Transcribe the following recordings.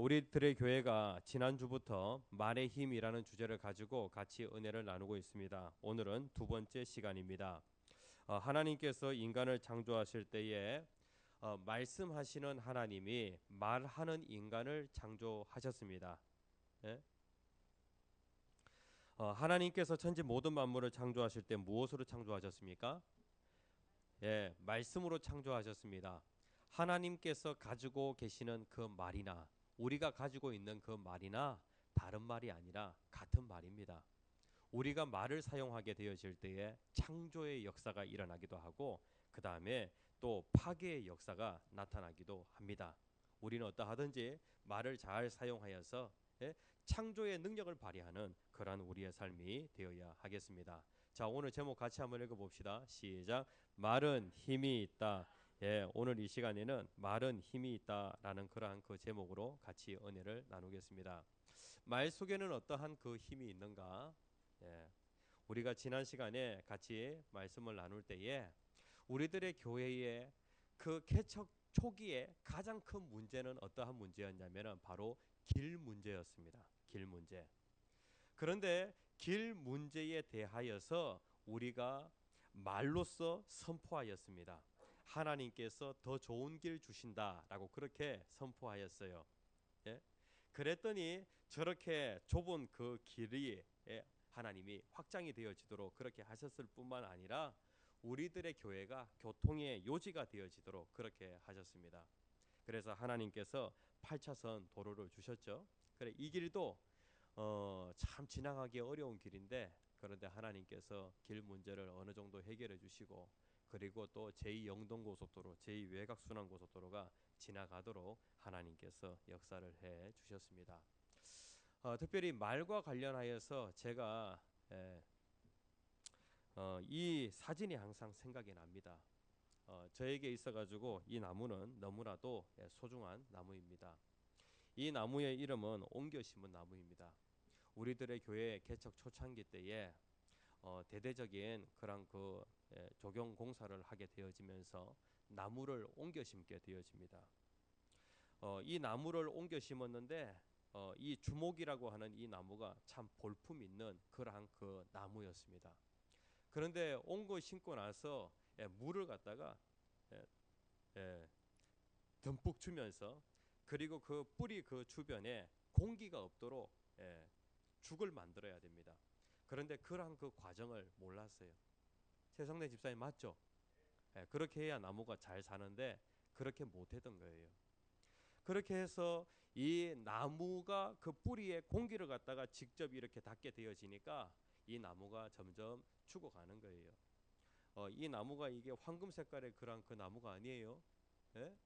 우리들의 교회가 지난주부터 말의 힘이라는 주제를 가지고 같이 은혜를 나누고 있습니다. 오늘은 두 번째 시간입니다. 하나님께서 인간을 창조하실 때에 말씀하시는 하나님이 말하는 인간을 창조하셨습니다. 예? 하나님께서 천지 모든 만물을 창조하실 때 무엇으로 창조하셨습니까? 예, 말씀으로 창조하셨습니다. 하나님께서 가지고 계시는 그 말이나 우리가 가지고 있는 그 말이나 다른 말이 아니라 같은 말입니다. 우리가 말을 사용하게 되어질 때에 창조의 역사가 일어나기도 하고 그 다음에 또 파괴의 역사가 나타나기도 합니다. 우리는 어떠하든지 말을 잘 사용하여서 창조의 능력을 발휘하는 그러한 우리의 삶이 되어야 하겠습니다. 자, 오늘 제목 같이 한번 읽어봅시다. 시작. 말은 힘이 있다. 예, 오늘 이 시간에는 말은 힘이 있다라는 그러한 그 제목으로 같이 은혜를 나누겠습니다. 말 속에는 어떠한 그 힘이 있는가? 예, 우리가 지난 시간에 같이 말씀을 나눌 때에 우리들의 교회의 그 개척 초기에 가장 큰 문제는 어떠한 문제였냐면은 바로 길 문제였습니다. 길 문제. 그런데 길 문제에 대하여서 우리가 말로써 선포하였습니다. 하나님께서 더 좋은 길 주신다라고 그렇게 선포하였어요. 예? 그랬더니 저렇게 좁은 그 길이 하나님이 확장이 되어지도록 그렇게 하셨을 뿐만 아니라 우리들의 교회가 교통의 요지가 되어지도록 그렇게 하셨습니다. 그래서 하나님께서 8차선 도로를 주셨죠. 그래 이 길도 참 지나가기 어려운 길인데 그런데 하나님께서 길 문제를 어느 정도 해결해 주시고 그리고 또 제2 영동고속도로, 제2 외곽순환고속도로가 지나가도록 하나님께서 역사를 해 주셨습니다. 특별히 말과 관련하여서 제가 이 사진이 항상 생각이 납니다. 저에게 있어가지고 이 나무는 너무나도 소중한 나무입니다. 이 나무의 이름은 옮겨 심은 나무입니다. 우리들의 교회 개척 초창기 때에 대대적인 그런 그 조경 공사를 하게 되어지면서 나무를 옮겨 심게 되어집니다. 이 나무를 옮겨 심었는데 이 주목이라고 하는 이 나무가 참 볼품 있는 그러한 그 나무였습니다. 그런데 옮겨 심고 나서 물을 갖다가 예, 예, 듬뿍 주면서 그리고 그 뿌리 그 주변에 공기가 없도록 죽을 만들어야 됩니다. 그런데 그러한 그 과정을 몰랐어요. 최성래 집사님 맞죠? 그렇게 해야 나무가 잘 사는데 그렇게 못했던 거예요. 그렇게 해서 이 나무가 그 뿌리에 공기를 갖다가 직접 이렇게 닿게 되어지니까 이 나무가 점점 죽어가는 거예요. 이 나무가 이게 황금 색깔의 그런 그 나무가 아니에요. 예?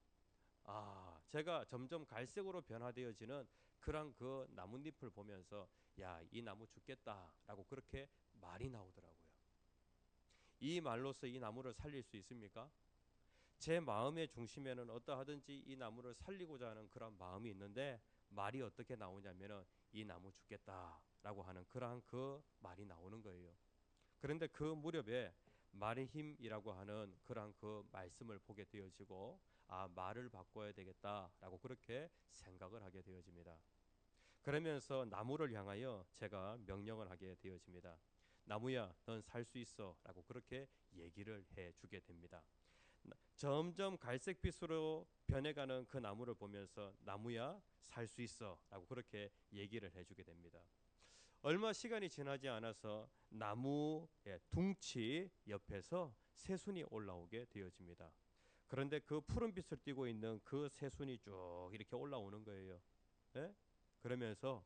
제가 점점 갈색으로 변화되어지는 그런 그 나뭇잎을 보면서 야, 이 나무 죽겠다라고 그렇게 말이 나오더라고요. 이 말로서 이 나무를 살릴 수 있습니까? 제 마음의 중심에는 어떠하든지 이 나무를 살리고자 하는 그런 마음이 있는데 말이 어떻게 나오냐면은 이 나무 죽겠다라고 하는 그러한 그 말이 나오는 거예요. 그런데 그 무렵에 말의 힘이라고 하는 그러한 그 말씀을 보게 되어지고 말을 바꿔야 되겠다라고 그렇게 생각을 하게 되어집니다. 그러면서 나무를 향하여 제가 명령을 하게 되어집니다. 나무야, 넌 살 수 있어라고 그렇게 얘기를 해 주게 됩니다. 점점 갈색빛으로 변해가는 그 나무를 보면서 나무야 살 수 있어라고 그렇게 얘기를 해주게 됩니다. 얼마 시간이 지나지 않아서 나무의 둥치 옆에서 새순이 올라오게 되어집니다. 그런데 그 푸른 빛을 띠고 있는 그 새순이 쭉 이렇게 올라오는 거예요. 예? 그러면서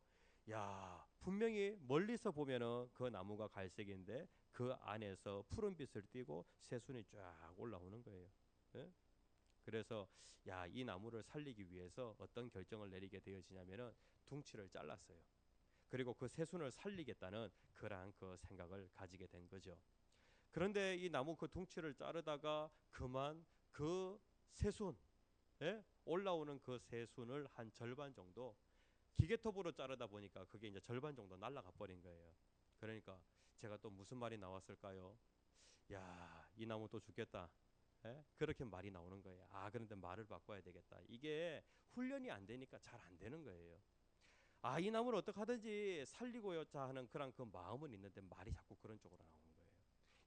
야, 분명히 멀리서 보면은 그 나무가 갈색인데 그 안에서 푸른 빛을 띠고 새순이 쫙 올라오는 거예요. 예? 그래서 야, 이 나무를 살리기 위해서 어떤 결정을 내리게 되어지냐면은 둥치를 잘랐어요. 그리고 그 새순을 살리겠다는 그러한 그 생각을 가지게 된 거죠. 그런데 이 나무 그 둥치를 자르다가 그만 그 새순, 올라오는 그 새순을 한 절반 정도 기계톱으로 자르다 보니까 그게 이제 절반 정도 날아가 버린 거예요. 그러니까 제가 또 무슨 말이 나왔을까요? 야, 이 나무 또 죽겠다. 예? 그렇게 말이 나오는 거예요. 아, 그런데 말을 바꿔야 되겠다. 이게 훈련이 안 되니까 잘 안 되는 거예요. 아, 이 나무를 어떻게 하든지 살리고자 하는 그런 그 마음은 있는데 말이 자꾸 그런 쪽으로 나오는 거예요.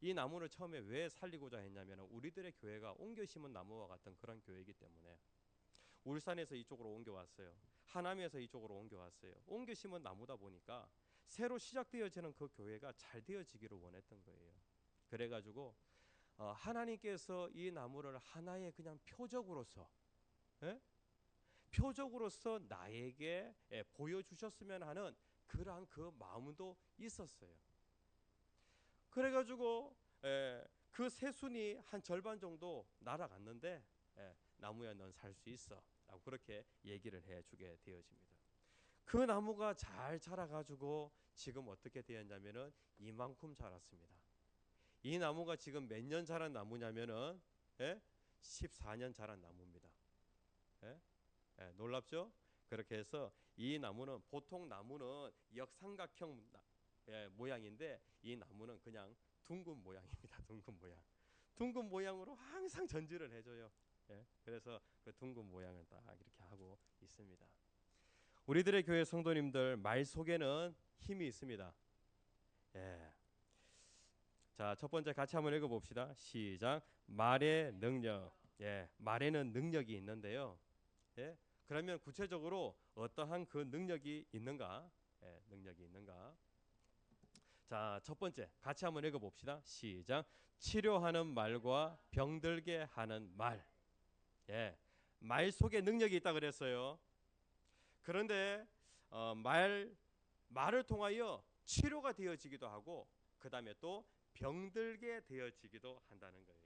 이 나무를 처음에 왜 살리고자 했냐면 우리들의 교회가 옮겨 심은 나무와 같은 그런 교회이기 때문에 울산에서 이쪽으로 옮겨왔어요. 하남에서 이쪽으로 옮겨왔어요. 옮겨 심은 나무다 보니까 새로 시작되어지는 그 교회가 잘 되어지기를 원했던 거예요. 그래가지고 하나님께서 이 나무를 하나의 그냥 표적으로서, 예? 표적으로서 나에게 보여주셨으면 하는 그러한 그 마음도 있었어요. 그래가지고 그 새순이 한 절반 정도 날아갔는데 나무야 넌 살 수 있어 라고 그렇게 얘기를 해주게 되어집니다. 그 나무가 잘 자라가지고 지금 어떻게 되었냐면은 이만큼 자랐습니다. 이 나무가 지금 몇 년 자란 나무냐면은 14년 자란 나무입니다. 예? 놀랍죠? 그렇게 해서 이 나무는 보통 나무는 역삼각형 모양인데 이 나무는 그냥 둥근 모양입니다. 둥근 모양. 둥근 모양으로 항상 전지를 해줘요. 그래서 그 둥근 모양을 딱 이렇게 하고 있습니다. 우리들의 교회 성도님들 말 속에는 힘이 있습니다. 예. 자, 첫 번째 같이 한번 읽어봅시다. 시작. 말의 능력. 말에는 능력이 있는데요. 그러면 구체적으로 어떠한 그 능력이 있는가? 능력이 있는가? 자, 첫 번째 같이 한번 읽어봅시다. 시작. 치료하는 말과 병들게 하는 말. 말 속에 능력이 있다 그랬어요. 그런데 말을 통하여 치료가 되어지기도 하고 그 다음에 또 병들게 되어지기도 한다는 거예요.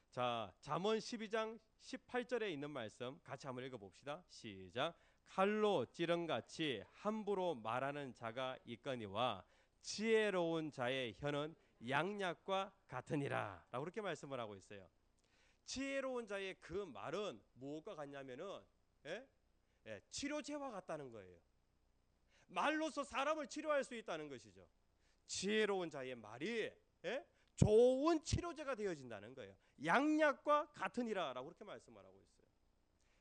자, 잠언 12장 18절에 있는 말씀 같이 한번 읽어봅시다. 시작. 칼로 찌른같이 함부로 말하는 자가 있거니와 지혜로운 자의 혀는 양약과 같으니라 라고 그렇게 말씀을 하고 있어요. 지혜로운 자의 그 말은 무엇과 같냐면은 치료제와 같다는 거예요. 말로서 사람을 치료할 수 있다는 것이죠. 지혜로운 자의 말이 좋은 치료제가 되어진다는 거예요. 양약과 같으니라라고 그렇게 말씀을 하고 있어요.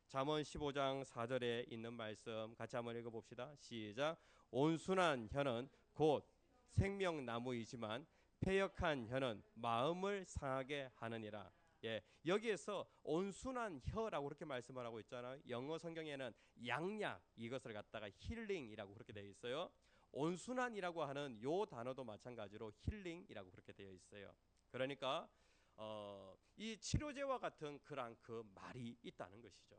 잠언 15장 4절에 있는 말씀 같이 한번 읽어봅시다. 시작. 온순한 혀는 곧 생명나무이지만 패역한 혀는 마음을 상하게 하느니라. 여기에서 온순한 혀라고 그렇게 말씀을 하고 있잖아요. 영어 성경에는 양약 이것을 갖다가 힐링이라고 그렇게 되어 있어요. 온순한이라고 하는 요 단어도 마찬가지로 힐링이라고 그렇게 되어 있어요. 그러니까 이 치료제와 같은 그런 그 말이 있다는 것이죠.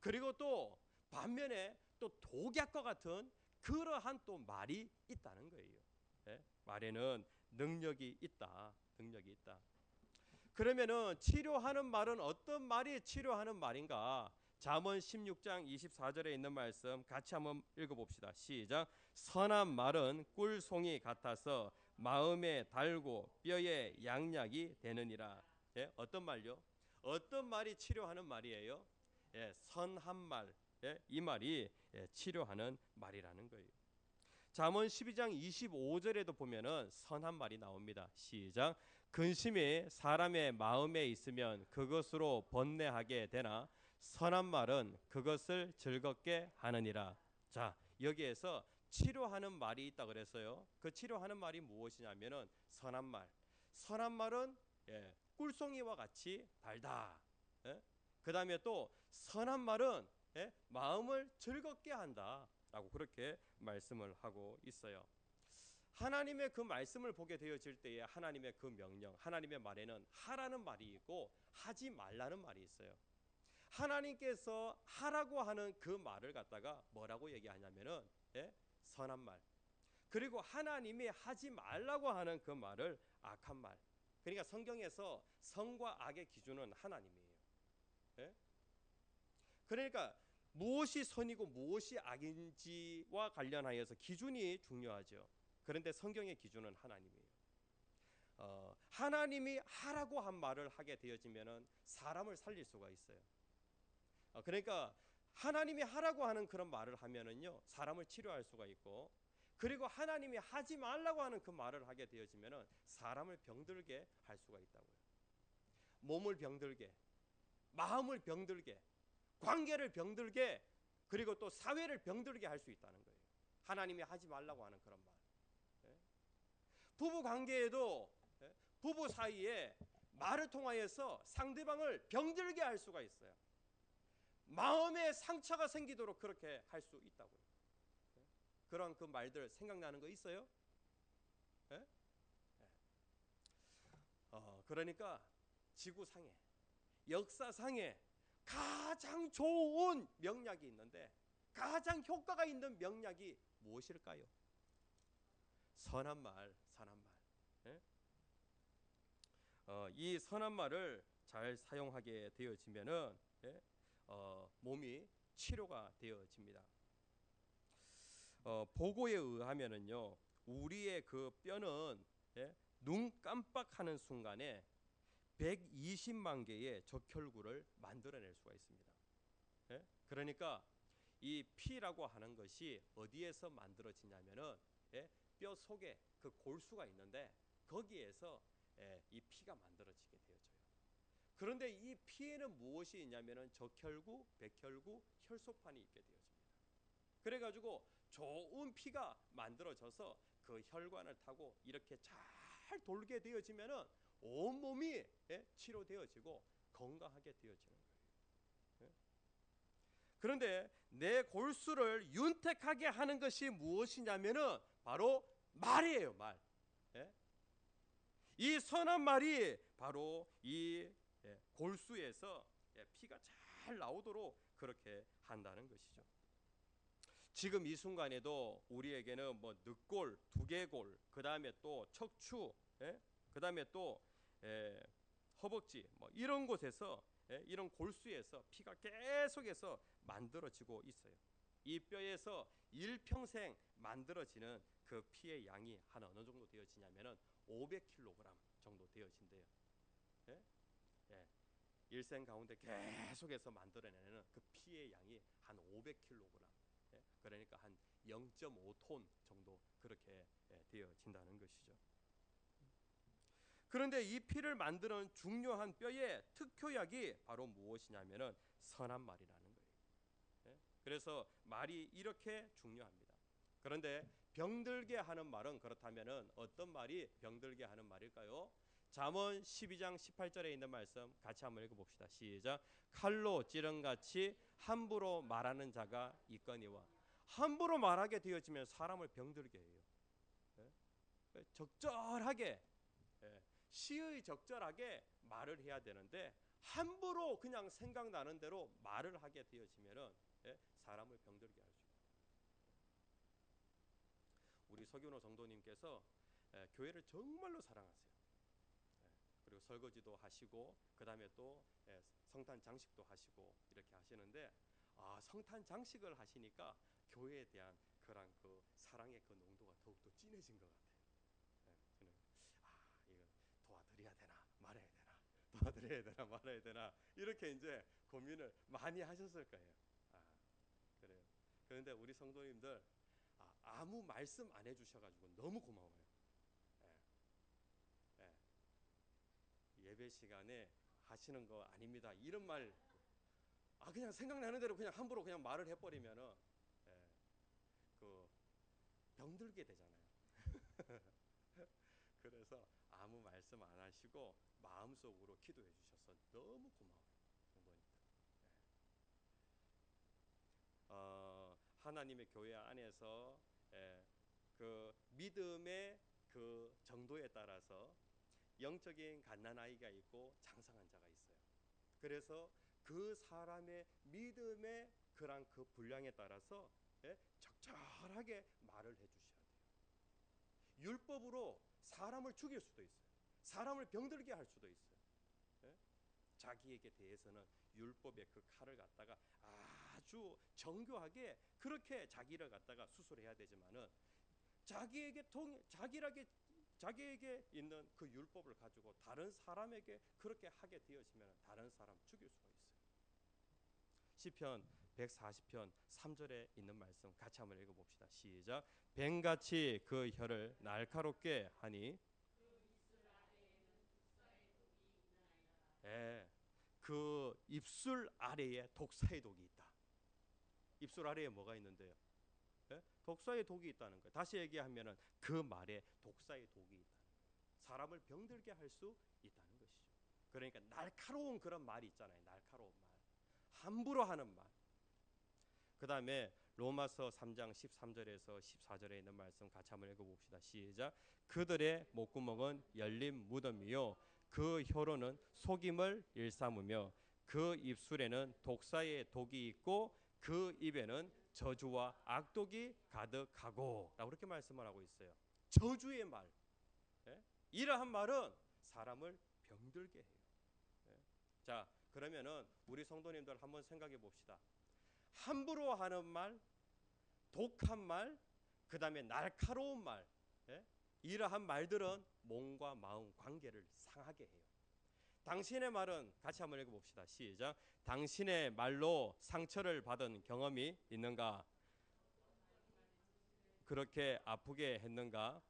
그리고 또 반면에 또 독약과 같은 그러한 또 말이 있다는 거예요. 말에는 능력이 있다. 능력이 있다. 그러면은 치료하는 말은 어떤 말이 치료하는 말인가? 잠언 16장 24절에 있는 말씀 같이 한번 읽어봅시다. 시작. 선한 말은 꿀송이 같아서 마음에 달고 뼈에 양약이 되느니라. 어떤 말요? 어떤 말이 치료하는 말이에요? 선한 말. 이 말이 치료하는 말이라는 거예요. 잠언 12장 25절에도 보면은 선한 말이 나옵니다. 시작. 근심이 사람의 마음에 있으면 그것으로 번뇌하게 되나 선한 말은 그것을 즐겁게 하느니라. 자, 여기에서 치료하는 말이 있다 그랬어요. 그 치료하는 말이 무엇이냐면은 선한 말. 선한 말은 꿀송이와 같이 달다. 그 다음에 또 선한 말은 마음을 즐겁게 한다. 라고 그렇게 말씀을 하고 있어요. 하나님의 그 말씀을 보게 되어질 때에 하나님의 그 명령, 하나님의 말에는 하라는 말이 있고 하지 말라는 말이 있어요. 하나님께서 하라고 하는 그 말을 갖다가 뭐라고 얘기하냐면은 선한 말. 그리고 하나님이 하지 말라고 하는 그 말을 악한 말. 그러니까 성경에서 선과 악의 기준은 하나님이에요. 그러니까 무엇이 선이고 무엇이 악인지와 관련하여서 기준이 중요하죠. 그런데 성경의 기준은 하나님이에요. 하나님이 하라고 한 말을 하게 되어지면은 사람을 살릴 수가 있어요. 그러니까 하나님이 하라고 하는 그런 말을 하면은요 사람을 치료할 수가 있고 그리고 하나님이 하지 말라고 하는 그 말을 하게 되어지면은 사람을 병들게 할 수가 있다고요. 몸을 병들게, 마음을 병들게, 관계를 병들게, 그리고 또 사회를 병들게 할 수 있다는 거예요. 하나님이 하지 말라고 하는 그런 말. 부부 관계에도 부부 사이에 말을 통하여서 상대방을 병들게 할 수가 있어요. 마음에 상처가 생기도록 그렇게 할 수 있다고요. 그런 그 말들 생각나는 거 있어요? 예? 그러니까 지구상에, 역사상에 가장 좋은 명약이 있는데 가장 효과가 있는 명약이 무엇일까요? 선한 말, 선한 말. 예? 이 선한 말을 잘 사용하게 되어지면은 예? 몸이 치료가 되어집니다. 보고에 의하면은요, 우리의 그 뼈는 예? 눈 깜빡하는 순간에 120만 개의 적혈구를 만들어낼 수가 있습니다. 예? 그러니까 이 피라고 하는 것이 어디에서 만들어지냐면은 예? 뼈 속에 그 골수가 있는데 거기에서 예? 이 피가 만들어지게 되어져요. 그런데 이 피에는 무엇이 있냐면은 적혈구, 백혈구, 혈소판이 있게 되어집니다. 그래가지고 좋은 피가 만들어져서 그 혈관을 타고 이렇게 잘 돌게 되어지면은 온 몸이 예? 치료되어지고 건강하게 되어지는 거예요. 예? 그런데 내 골수를 윤택하게 하는 것이 무엇이냐면은 바로 말이에요, 말. 예? 이 선한 말이 바로 이 예, 골수에서 예, 피가 잘 나오도록 그렇게 한다는 것이죠. 지금 이 순간에도 우리에게는 뭐 늑골, 두개골, 그 다음에 또 척추, 예? 그 다음에 또 예, 허벅지, 뭐 이런 곳에서 예? 이런 골수에서 피가 계속해서 만들어지고 있어요. 이 뼈에서 일평생 만들어지는 그 피의 양이 한 어느 정도 되어지냐면은 500kg 정도 되어진대요. 예? 예. 일생 가운데 계속해서 만들어내는 그 피의 양이 한 500kg. 예? 그러니까 한 0.5톤 정도 그렇게 예, 되어진다는 것이죠. 그런데 이 피를 만드는 중요한 뼈의 특효약이 바로 무엇이냐면은 선한 말이라는 거예요. 예? 그래서 말이 이렇게 중요합니다. 그런데 병들게 하는 말은 그렇다면은 어떤 말이 병들게 하는 말일까요? 잠언 12장 18절에 있는 말씀 같이 한번 읽어봅시다. 시작. 칼로 찌른같이 함부로 말하는 자가 있거니와. 함부로 말하게 되어지면 사람을 병들게 해요. 예? 적절하게 예, 시의 적절하게 말을 해야 되는데 함부로 그냥 생각나는 대로 말을 하게 되어지면은 예, 사람을 병들게 할 수 있어요. 우리 서균호 성도님께서 예, 교회를 정말로 사랑하세요. 예, 그리고 설거지도 하시고 그 다음에 또 예, 성탄 장식도 하시고 이렇게 하시는데 성탄 장식을 하시니까 교회에 대한 그런 그 사랑의 그 농도가 더욱더 진해진 것 같아요. 예, 저는 이거 도와드려야 되나 말아야 되나 도와드려야 되나 말아야 되나 이렇게 이제 고민을 많이 하셨을 거예요. 그래요. 그런데 우리 성도님들 아무 말씀 안 해주셔가지고 너무 고마워요. 예, 예. 예배 시간에 하시는 거 아닙니다. 이런 말 그냥 생각나는 대로 그냥 함부로 그냥 말을 해버리면은 예, 그 병들게 되잖아요. 그래서 아무 말씀 안 하시고 마음속으로 기도해 주셔서 너무 고마워요, 성도님들. 예. 하나님의 교회 안에서 예, 그 믿음의 그 정도에 따라서 영적인 갓난아이가 있고 장성한 자가 있어요. 그래서 그 사람의 믿음의 그런 그 분량에 따라서 예, 적절하게 말을 해주셔야 돼요. 율법으로 사람을 죽일 수도 있어요. 사람을 병들게 할 수도 있어요. 예? 자기에게 대해서는 율법의 그 칼을 갖다가 아주 정교하게 그렇게 자기를 갖다가 수술해야 되지만은 자기에게 있는 그 율법을 가지고 다른 사람에게 그렇게 하게 되어지면 다른 사람 죽일 수가 있어요. 시편 140편 3절에 있는 말씀 같이 한번 읽어봅시다. 시작. 뱀같이 그 혀를 날카롭게 하니. 예, 그 입술 아래에 독사의 독이 있다. 입술 아래에 뭐가 있는데요? 예? 독사의 독이 있다는 거예요. 다시 얘기하면은 그 말에 독사의 독이 있다. 사람을 병들게 할 수 있다는 것이죠. 그러니까 날카로운 그런 말이 있잖아요. 날카로운 말, 함부로 하는 말. 그 다음에 로마서 3장 13절에서 14절에 있는 말씀 같이 한번 읽어봅시다. 시작. 그들의 목구멍은 열린 무덤이요 그 혀로는 속임을 일삼으며 그 입술에는 독사의 독이 있고 그 입에는 저주와 악독이 가득하고 라고 그렇게 말씀을 하고 있어요. 저주의 말. 예? 이러한 말은 사람을 병들게 해요. 예? 자, 그러면은 우리 성도님들 한번 생각해 봅시다. 함부로 하는 말, 독한 말, 그 다음에 날카로운 말, 예? 이러한 말들은 몸과 마음 관계를 상하게 해요. 당신의 말은 같이 한번 읽어봅시다. 시작. 당신의 말로 상처를 받은 경험이 있는가? 그렇게 아프게 했는가?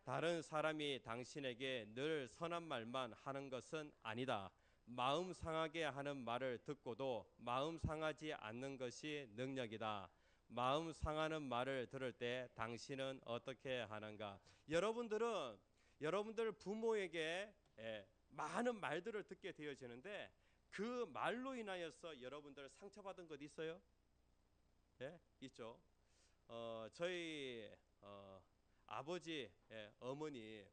다른 사람이 당신에게 늘 선한 말만 하는 것은 아니다. 마음 상하게 하는 말을 듣고도 마음 상하지 않는 것이 능력이다. 마음 상하는 말을 들을 때 당신은 어떻게 하는가? 여러분들 부모에게 많은 말들을 듣게 되어지는데 그 말로 인하여서 여러분들 상처받은 것 있어요? 예, 있죠. 저희 아버지, 어머니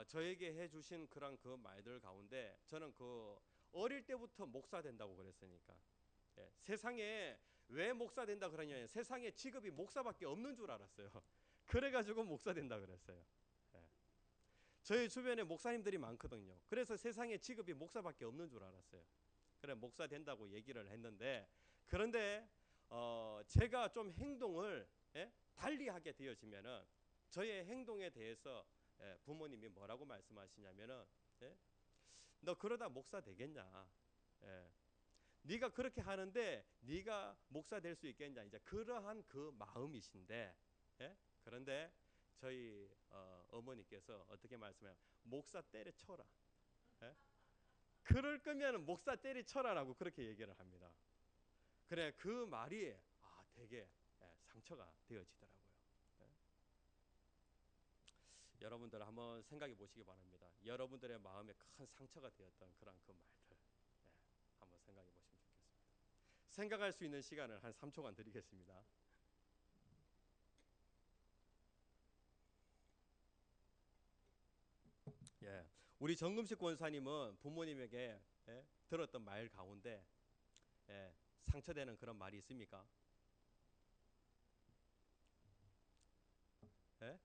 저에게 해주신 그런 그 말들 가운데 저는 그 어릴 때부터 목사 된다고 그랬으니까 세상에 왜 목사 된다 그러냐 세상에 직업이 목사밖에 없는 줄 알았어요. 그래가지고 목사 된다 그랬어요. 예. 저희 주변에 목사님들이 많거든요. 그래서 세상에 직업이 목사밖에 없는 줄 알았어요. 그래 목사 된다고 얘기를 했는데 그런데 제가 좀 행동을 달리하게 되어지면은 저의 행동에 대해서 부모님이 뭐라고 말씀하시냐면은 너 그러다 목사 되겠냐? 네가 그렇게 하는데 네가 목사 될 수 있겠냐? 이제 그러한 그 마음이신데 그런데 저희 어머니께서 어떻게 말씀해요? 목사 때려쳐라. 그럴 거면 목사 때려쳐라라고 그렇게 얘기를 합니다. 그래 그 말이 되게 상처가 되어지더라고요. 여러분들 한번 생각해 보시기 바랍니다. 여러분들의 마음에 큰 상처가 되었던 그런 그 말들 한번 생각해 보시면 좋겠습니다. 생각할 수 있는 시간을 한 3초간 드리겠습니다. 예, 우리 정금식 권사님은 부모님에게 들었던 말 가운데 상처되는 그런 말이 있습니까? 예?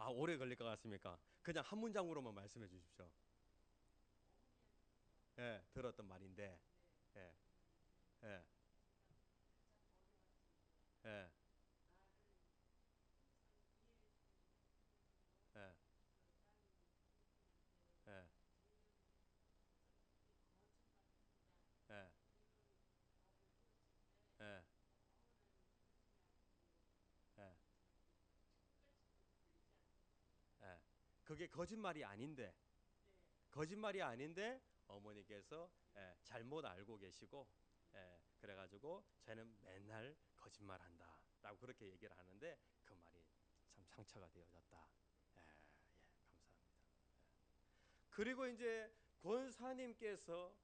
오래 걸릴 것 같습니까? 그냥 한 문장으로만 말씀해 주십시오. 들었던 말인데, 예, 예, 예, 예, 예, 예, 예, 예, 예. 그게 거짓말이 아닌데 어머니께서 잘못 알고 계시고, 그래가지고 쟤는 맨날 거짓말한다라고 그렇게 얘기를 하는데 그 말이 참 상처가 되어졌다. 감사합니다. 그리고 이제 권사님께서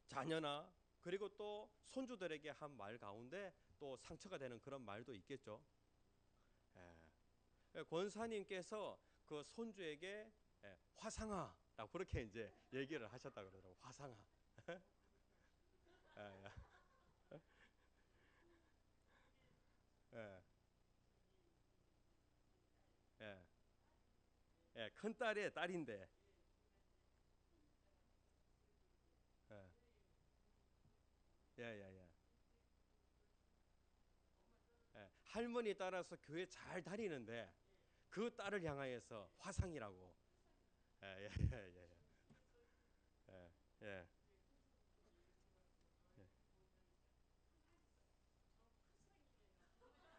자녀나 그리고 또 손주들에게 한 말 가운데 또 상처가 되는 그런 말도 있겠죠. 권사님께서 그 손주에게 화상아라고 그렇게 이제 얘기를 하셨다 그러더라고. 화상아. 예, 예, 예, 큰 딸의 딸인데, 예, 예, 예, 예. 할머니 따라서 교회 잘 다니는데 그 딸을 향하여서 화상이라고. 예, 예, 예, 예. 예. 예.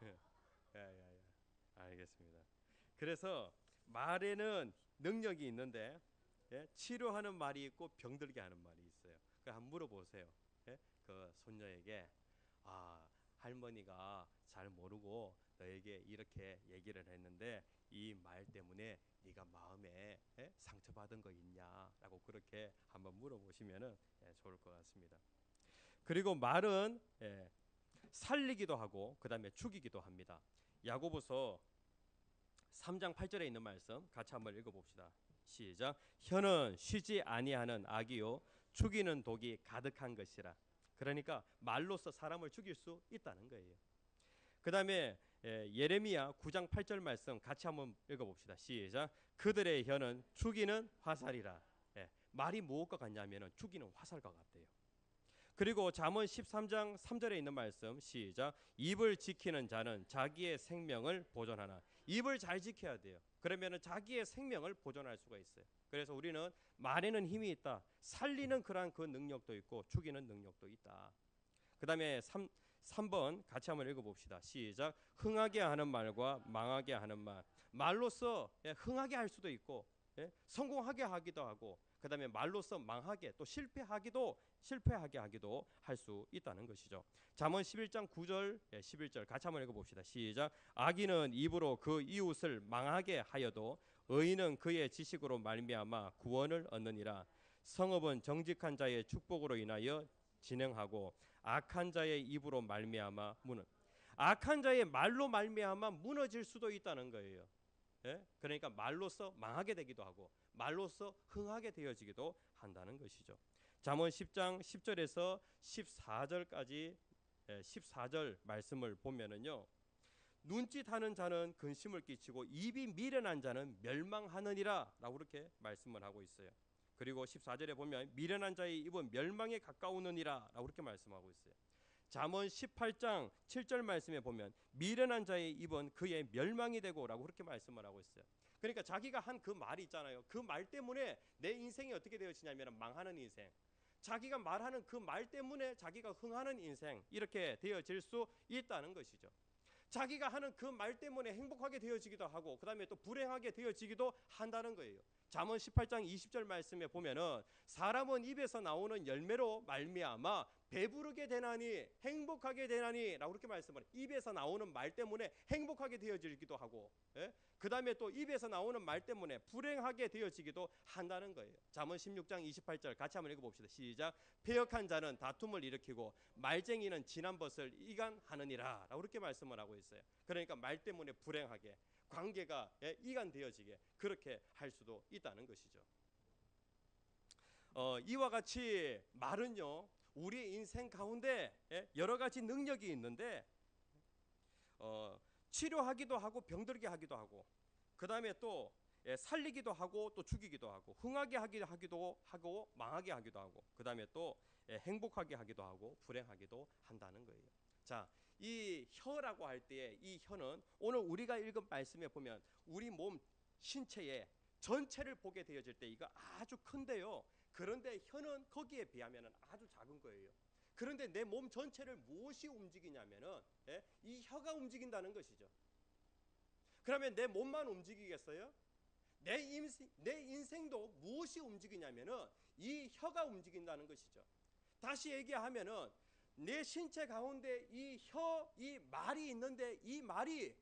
예. 예. 예. 알겠습니다. 그래서 말에는 능력이 있는데 치료하는 말이 있고 병들게 하는 말이 있어요. 그 한번 물어보세요. 그 손녀에게 할머니가 잘 모르고 너에게 이렇게 얘기를 했는데 이 말 때문에 네가 마음에 상처받은 거 있냐라고 그렇게 한번 물어보시면은 좋을 것 같습니다. 그리고 말은 살리기도 하고 그다음에 죽이기도 합니다. 야고보서 3장 8절에 있는 말씀 같이 한번 읽어봅시다. 시작. 혀는 쉬지 아니하는 악이요 죽이는 독이 가득한 것이라. 그러니까 말로써 사람을 죽일 수 있다는 거예요. 그 다음에 예레미야 9장 8절 말씀 같이 한번 읽어봅시다. 시작. 그들의 혀는 죽이는 화살이라. 말이 무엇과 같냐면 죽이는 화살과 같대요. 그리고 잠언 13장 3절에 있는 말씀 시작. 입을 지키는 자는 자기의 생명을 보존하나. 입을 잘 지켜야 돼요. 그러면은 자기의 생명을 보존할 수가 있어요. 그래서 우리는 말에는 힘이 있다. 살리는 그러한 그 능력도 있고 죽이는 능력도 있다. 그다음에 3번 같이 한번 읽어봅시다. 시작. 흥하게 하는 말과 망하게 하는 말. 말로써 흥하게 할 수도 있고 성공하게 하기도 하고 그다음에 말로써 망하게 또 실패하게 하기도 할 수 있다는 것이죠. 잠언 11장 9절 11절 같이 한번 읽어봅시다. 시작. 악인은 입으로 그 이웃을 망하게 하여도 의인은 그의 지식으로 말미암아 구원을 얻느니라. 성읍은 정직한 자의 축복으로 인하여 진행하고 악한 자의 입으로 말미암아 악한 자의 말로 말미암아 무너질 수도 있다는 거예요. 그러니까 말로써 망하게 되기도 하고 말로써 흥하게 되어지기도 한다는 것이죠. 잠언 10장 10절에서 14절까지 14절 말씀을 보면은요. 눈짓하는 자는 근심을 끼치고 입이 미련한 자는 멸망하느니라라고 그렇게 말씀을 하고 있어요. 그리고 14절에 보면 미련한 자의 입은 멸망에 가까우느니라라고 그렇게 말씀하고 있어요. 잠언 18장 7절 말씀에 보면 미련한 자의 입은 그의 멸망이 되고라고 그렇게 말씀을 하고 있어요. 그러니까 자기가 한 그 말이 있잖아요. 그 말 때문에 내 인생이 어떻게 되어지냐면 망하는 인생. 자기가 말하는 그 말 때문에 자기가 흥하는 인생 이렇게 되어질 수 있다는 것이죠. 자기가 하는 그 말 때문에 행복하게 되어지기도 하고 그다음에 또 불행하게 되어지기도 한다는 거예요. 잠언 18장 20절 말씀에 보면은 사람은 입에서 나오는 열매로 말미암아 배부르게 되나니 행복하게 되나니라고 그렇게 말씀을 해요. 입에서 나오는 말 때문에 행복하게 되어지기도 하고 그다음에 또 입에서 나오는 말 때문에 불행하게 되어지기도 한다는 거예요. 잠언 16장 28절 같이 한번 읽어봅시다. 시작. 패역한 자는 다툼을 일으키고 말쟁이는 진한 것을 이간하느니라 라고 그렇게 말씀을 하고 있어요. 그러니까 말 때문에 불행하게 관계가 이간되어지게 그렇게 할 수도 있다는 것이죠. 이와 같이 말은요 우리 인생 가운데 여러 가지 능력이 있는데 치료하기도 하고 병들게 하기도 하고 그 다음에 또 살리기도 하고 또 죽이기도 하고 흥하게 하기도 하고 망하게 하기도 하고 그 다음에 또 행복하게 하기도 하고 불행하기도 한다는 거예요. 자, 이 혀라고 할 때에 이 혀는 오늘 우리가 읽은 말씀에 보면 우리 몸 신체의 전체를 보게 되어질 때 이거 아주 큰데요. 그런데 혀는 거기에 비하면 아주 작은 거예요. 그런데 내 몸 전체를 무엇이 움직이냐면은 이 혀가 움직인다는 것이죠. 그러면 내 몸만 움직이겠어요? 내 인생도 무엇이 움직이냐면은 이 혀가 움직인다는 것이죠. 다시 얘기하면은 내 신체 가운데 이 말이 있는데 이 말이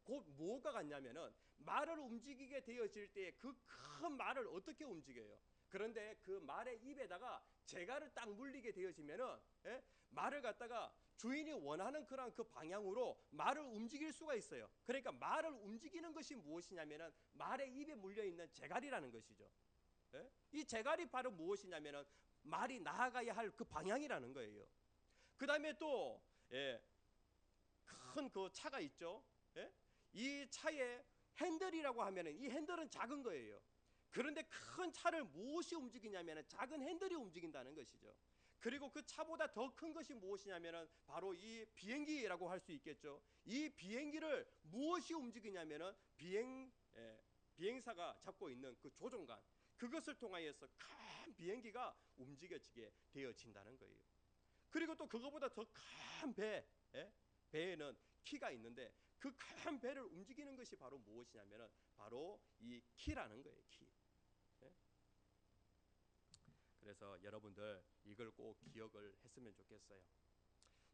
곧 무엇과 같냐면은 말을 움직이게 되어질 때 그 큰 말을 어떻게 움직여요? 그런데 그 말의 입에다가 재갈을 딱 물리게 되어지면은 말을 갖다가 주인이 원하는 그런 그 방향으로 말을 움직일 수가 있어요. 그러니까 말을 움직이는 것이 무엇이냐면은 말의 입에 물려 있는 재갈이라는 것이죠. 이 재갈이 바로 무엇이냐면은 말이 나아가야 할 그 방향이라는 거예요. 그 다음에 또 큰 그 차가 있죠. 이 차의 핸들이라고 하면은 이 핸들은 작은 거예요. 그런데 큰 차를 무엇이 움직이냐면은 작은 핸들이 움직인다는 것이죠. 그리고 그 차보다 더 큰 것이 무엇이냐면은 바로 이 비행기라고 할 수 있겠죠. 이 비행기를 무엇이 움직이냐면은 비행사가 잡고 있는 그 조종관. 그것을 통하여서 큰 비행기가 움직여지게 되어진다는 거예요. 그리고 또 그거보다 더 큰 배, 예? 배에는 키가 있는데 그 큰 배를 움직이는 것이 바로 무엇이냐면은 바로 이 키라는 거예요. 키. 예? 그래서 여러분들 이걸 꼭 기억을 했으면 좋겠어요.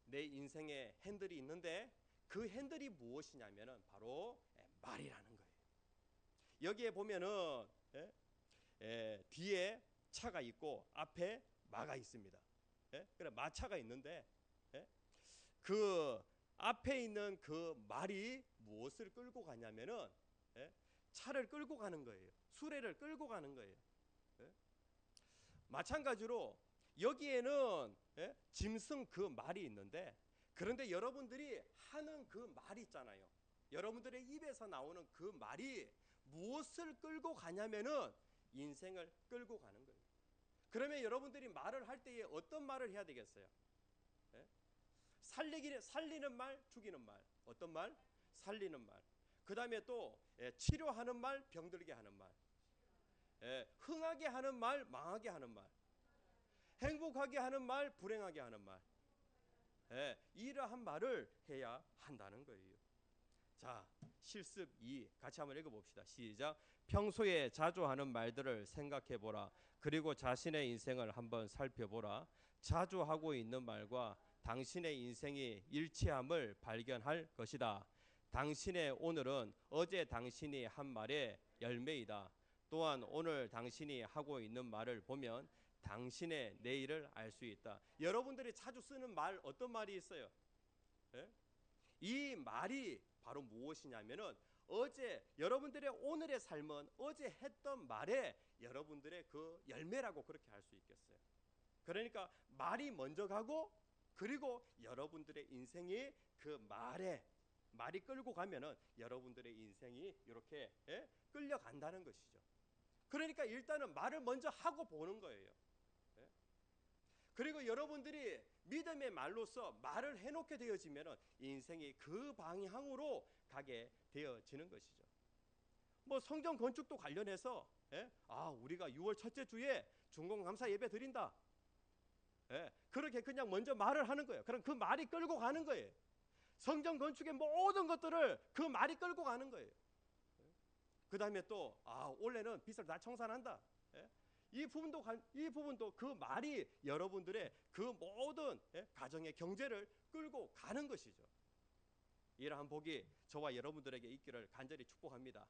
내 인생에 핸들이 있는데 그 핸들이 무엇이냐면은 바로 말이라는 거예요. 여기에 보면은 뒤에 차가 있고 앞에 마가 있습니다. 그래 마차가 있는데 그 앞에 있는 그 말이 무엇을 끌고 가냐면은 차를 끌고 가는 거예요. 수레를 끌고 가는 거예요. 마찬가지로 여기에는 짐승 그 말이 있는데 그런데 여러분들이 하는 그 말이 있잖아요. 여러분들의 입에서 나오는 그 말이 무엇을 끌고 가냐면은 인생을 끌고 가는 거예요. 그러면 여러분들이 말을 할 때에 어떤 말을 해야 되겠어요? 살리는 말, 죽이는 말. 어떤 말? 살리는 말. 그 다음에 또 치료하는 말, 병들게 하는 말. 흥하게 하는 말, 망하게 하는 말. 행복하게 하는 말, 불행하게 하는 말. 이러한 말을 해야 한다는 거예요. 자, 실습 2 같이 한번 읽어봅시다. 시작. 평소에 자주 하는 말들을 생각해보라. 그리고 자신의 인생을 한번 살펴보라. 자주 하고 있는 말과 당신의 인생이 일치함을 발견할 것이다. 당신의 오늘은 어제 당신이 한 말의 열매이다. 또한 오늘 당신이 하고 있는 말을 보면 당신의 내일을 알 수 있다. 여러분들이 자주 쓰는 말 어떤 말이 있어요? 이 말이 바로 무엇이냐면은 어제 여러분들의 오늘의 삶은 어제 했던 말에 여러분들의 그 열매라고 그렇게 할 수 있겠어요. 그러니까 말이 먼저 가고 그리고 여러분들의 인생이 그 말이 끌고 가면은 여러분들의 인생이 이렇게 끌려간다는 것이죠. 그러니까 일단은 말을 먼저 하고 보는 거예요. 그리고 여러분들이 믿음의 말로서 말을 해놓게 되어지면 인생이 그 방향으로 가게 되어지는 것이죠. 뭐 성전 건축도 관련해서 우리가 6월 첫째 주에 중공감사 예배 드린다. 그렇게 그냥 먼저 말을 하는 거예요. 그럼 그 말이 끌고 가는 거예요. 성전 건축의 모든 것들을 그 말이 끌고 가는 거예요. 그 다음에 또 올해는 빚을 다 청산한다. 이 부분도 그 말이 여러분들의 그 모든 가정의 경제를 끌고 가는 것이죠. 이러한 복이 저와 여러분들에게 있기를 간절히 축복합니다.